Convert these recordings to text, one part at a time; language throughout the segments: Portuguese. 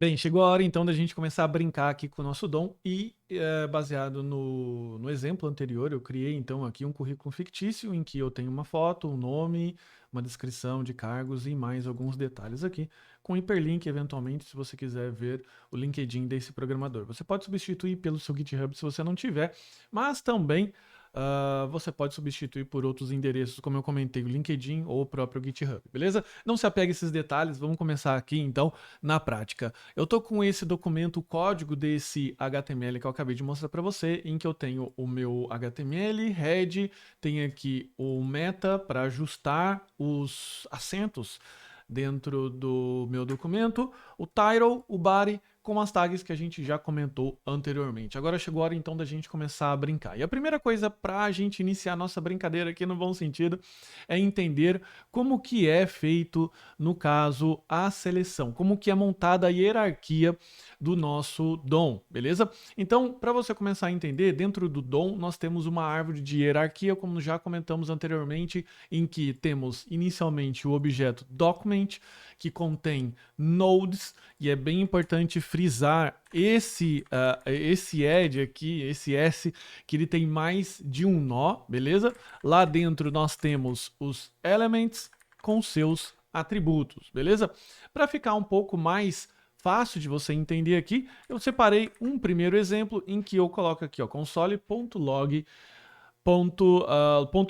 Bem, chegou a hora então da gente começar a brincar aqui com o nosso dom e, baseado no exemplo anterior, eu criei então aqui um currículo fictício em que eu tenho uma foto, um nome, uma descrição de cargos e mais alguns detalhes aqui, com hiperlink eventualmente se você quiser ver o LinkedIn desse programador. Você pode substituir pelo seu GitHub se você não tiver, mas também você pode substituir por outros endereços, como eu comentei, o LinkedIn ou o próprio GitHub, beleza? Não se apegue a esses detalhes, vamos começar aqui então na prática. Eu tô com esse documento, o código desse HTML que eu acabei de mostrar para você, em que eu tenho o meu HTML, head, tem aqui o meta para ajustar os acentos dentro do meu documento, o title, o body, com as tags que a gente já comentou anteriormente. Agora chegou a hora então da gente começar a brincar. E a primeira coisa para a gente iniciar a nossa brincadeira aqui no bom sentido é entender como que é feito, no caso, a seleção, como que é montada a hierarquia do nosso DOM, beleza? Então, para você começar a entender, dentro do DOM nós temos uma árvore de hierarquia, como já comentamos anteriormente, em que temos inicialmente o objeto document, que contém nodes, e é bem importante frisar esse add aqui, esse S, que ele tem mais de um nó, beleza? Lá dentro nós temos os elements com seus atributos, beleza? Para ficar um pouco mais fácil de você entender aqui, eu separei um primeiro exemplo em que eu coloco aqui, ó, console.log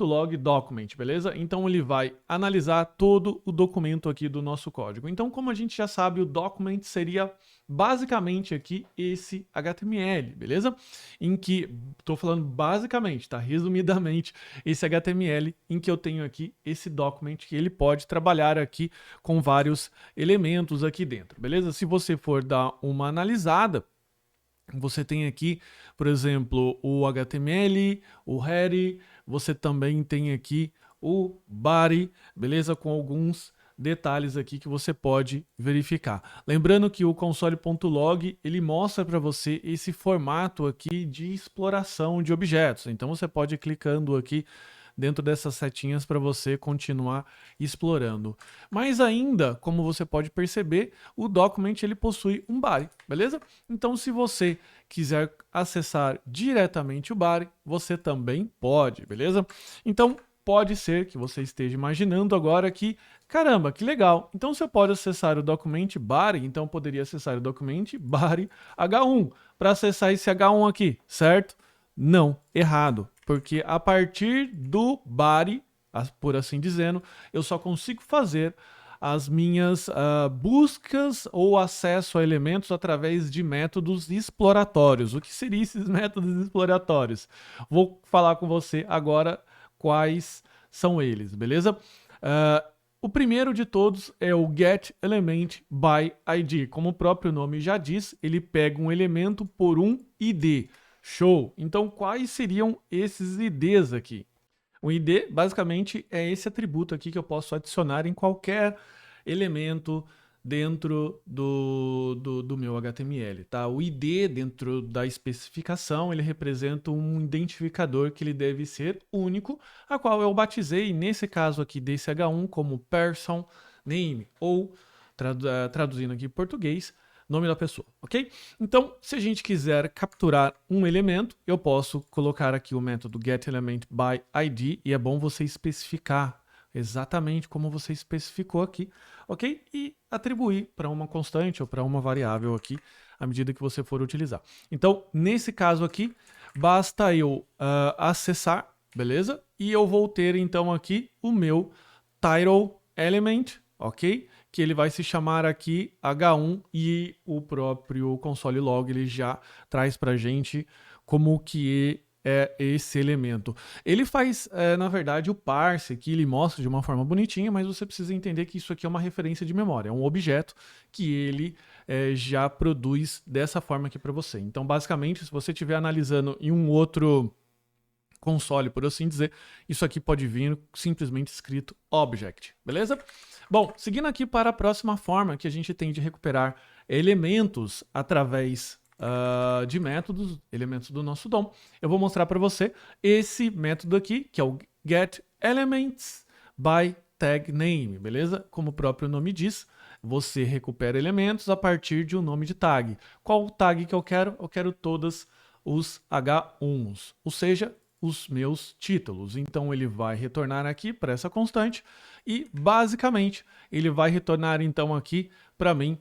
.log document, beleza? Então ele vai analisar todo o documento aqui do nosso código. Então, como a gente já sabe, o document seria basicamente aqui esse HTML, beleza? Em que, estou falando basicamente, tá? Resumidamente, esse HTML em que eu tenho aqui esse document que ele pode trabalhar aqui com vários elementos aqui dentro, beleza? Se você for dar uma analisada, você tem aqui, por exemplo, o HTML, o header, você também tem aqui o body, beleza? Com alguns detalhes aqui que você pode verificar. Lembrando que o console.log, ele mostra para você esse formato aqui de exploração de objetos. Então você pode ir clicando aqui dentro dessas setinhas para você continuar explorando. Mas ainda, como você pode perceber, o document ele possui um body, beleza? Então, se você quiser acessar diretamente o body, você também pode, beleza? Então, pode ser que você esteja imaginando agora que, caramba, que legal. Então, se eu posso acessar o document body, então eu poderia acessar o document body H1 para acessar esse H1 aqui, certo? Não, errado, porque a partir do body, por assim dizendo, eu só consigo fazer as minhas buscas ou acesso a elementos através de métodos exploratórios. O que seriam esses métodos exploratórios? Vou falar com você agora quais são eles, beleza? O primeiro de todos é o getElementById. Como o próprio nome já diz, ele pega um elemento por um ID. Show! Então, quais seriam esses IDs aqui? O ID, basicamente, é esse atributo aqui que eu posso adicionar em qualquer elemento dentro do meu HTML, tá? O ID, dentro da especificação, ele representa um identificador que ele deve ser único, a qual eu batizei, nesse caso aqui desse H1, como person name, ou, traduzindo aqui em português, nome da pessoa, ok? Então, se a gente quiser capturar um elemento, eu posso colocar aqui o método getElementById, e é bom você especificar exatamente como você especificou aqui, ok? E atribuir para uma constante ou para uma variável aqui, à medida que você for utilizar. Então, nesse caso aqui, basta eu acessar, beleza? E eu vou ter então aqui o meu title element, ok? Que ele vai se chamar aqui H1 e o próprio console log ele já traz para gente como que é esse elemento. Ele faz, na verdade, o parse aqui, ele mostra de uma forma bonitinha, mas você precisa entender que isso aqui é uma referência de memória, é um objeto que ele já produz dessa forma aqui para você. Então, basicamente, se você estiver analisando em um outro console, por assim dizer, isso aqui pode vir simplesmente escrito object, beleza? Bom, seguindo aqui para a próxima forma que a gente tem de recuperar elementos através de métodos, elementos do nosso DOM, eu vou mostrar para você esse método aqui, que é o getElementsByTagName, beleza? Como o próprio nome diz, você recupera elementos a partir de um nome de tag. Qual tag que eu quero? Eu quero todos os H1s, ou seja, os meus títulos. Então ele vai retornar aqui para essa constante e basicamente ele vai retornar então aqui para mim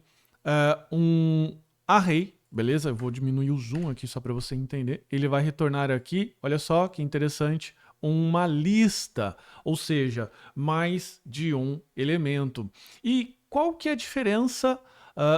um array, beleza? Eu vou diminuir o zoom aqui só para você entender. Ele vai retornar aqui, olha só que interessante, uma lista, ou seja, mais de um elemento. E qual que é a diferença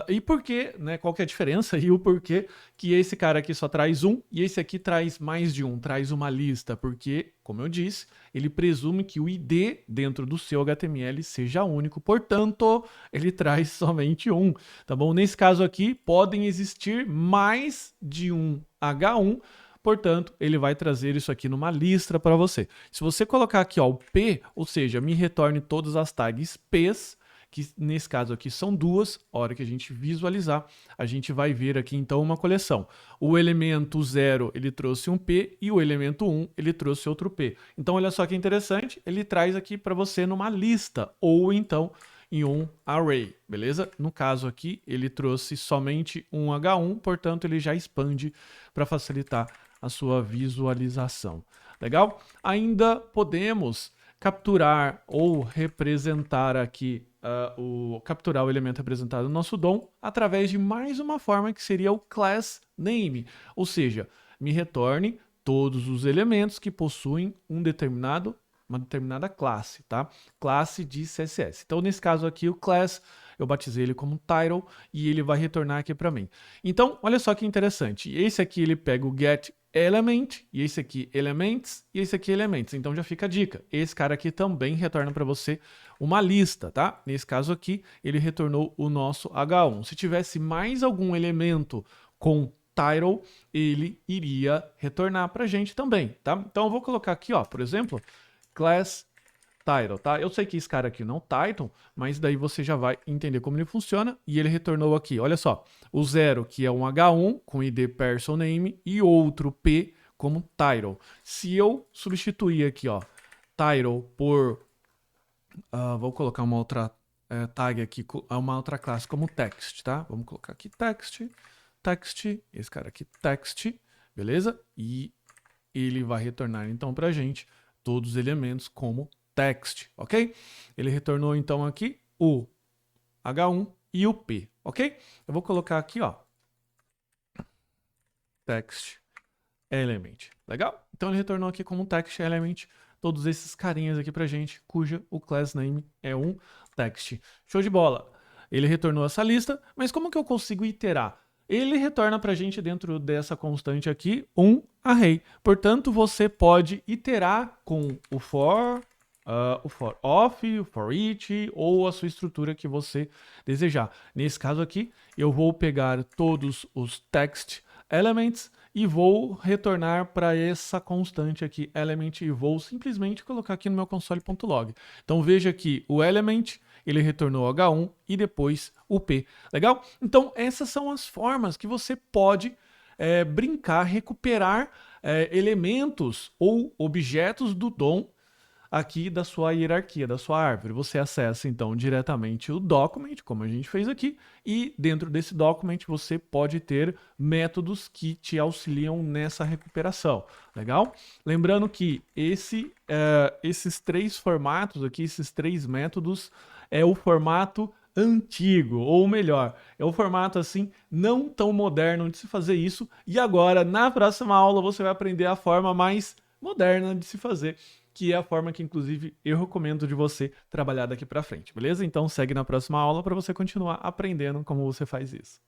e por que, né? Qual que é a diferença e o porquê que esse cara aqui só traz um e esse aqui traz mais de um, traz uma lista? Porque, como eu disse, ele presume que o ID dentro do seu HTML seja único, portanto, ele traz somente um, tá bom? Nesse caso aqui, podem existir mais de um H1, portanto, ele vai trazer isso aqui numa lista para você. Se você colocar aqui ó, o P, ou seja, me retorne todas as tags P's, que nesse caso aqui são duas, a hora que a gente visualizar, a gente vai ver aqui então uma coleção. O elemento 0 ele trouxe um P e o elemento 1 ele trouxe outro P. Então olha só que interessante, ele traz aqui para você numa lista ou então em um array, beleza? No caso aqui ele trouxe somente um H1, portanto ele já expande para facilitar a sua visualização. Legal? Ainda podemos capturar ou representar aqui capturar o elemento representado no nosso DOM através de mais uma forma que seria o class name, ou seja, me retorne todos os elementos que possuem uma determinada classe, tá? Classe de CSS. Então, nesse caso aqui, o class, eu batizei ele como title e ele vai retornar aqui para mim. Então, olha só que interessante. Esse aqui ele pega o get element, e esse aqui elements, e esse aqui elements. Então já fica a dica. Esse cara aqui também retorna para você uma lista, tá? Nesse caso aqui, ele retornou o nosso H1. Se tivesse mais algum elemento com title, ele iria retornar para a gente também, tá? Então eu vou colocar aqui, ó, por exemplo, class title, tá? Eu sei que esse cara aqui não title, mas daí você já vai entender como ele funciona. E ele retornou aqui, olha só, o 0 que é um H1 com ID person name e outro P como title. Se eu substituir aqui, ó, title por, vou colocar uma outra tag aqui, uma outra classe como text, tá? Vamos colocar aqui text, esse cara aqui text, beleza? E ele vai retornar então pra gente todos os elementos como text, ok? Ele retornou então aqui o H1 e o P, ok? Eu vou colocar aqui, ó, text element, legal? Então ele retornou aqui como text element todos esses carinhas aqui pra gente, cuja o class name é um text. Show de bola! Ele retornou essa lista, mas como que eu consigo iterar? Ele retorna pra gente dentro dessa constante aqui um array. Portanto, você pode iterar com o for of, o for each ou a sua estrutura que você desejar. Nesse caso aqui, eu vou pegar todos os text elements e vou retornar para essa constante aqui, element, e vou simplesmente colocar aqui no meu console.log. Então veja que o element, ele retornou H1 e depois o P. Legal? Então essas são as formas que você pode brincar, recuperar elementos ou objetos do DOM aqui da sua hierarquia, da sua árvore. Você acessa então diretamente o document, como a gente fez aqui, e dentro desse document você pode ter métodos que te auxiliam nessa recuperação. Legal? Lembrando que esses três formatos aqui, esses três métodos, é o formato antigo, ou melhor, é o formato assim não tão moderno de se fazer isso, e agora na próxima aula você vai aprender a forma mais moderna de se fazer, que é a forma que, inclusive, eu recomendo de você trabalhar daqui para frente, beleza? Então segue na próxima aula para você continuar aprendendo como você faz isso.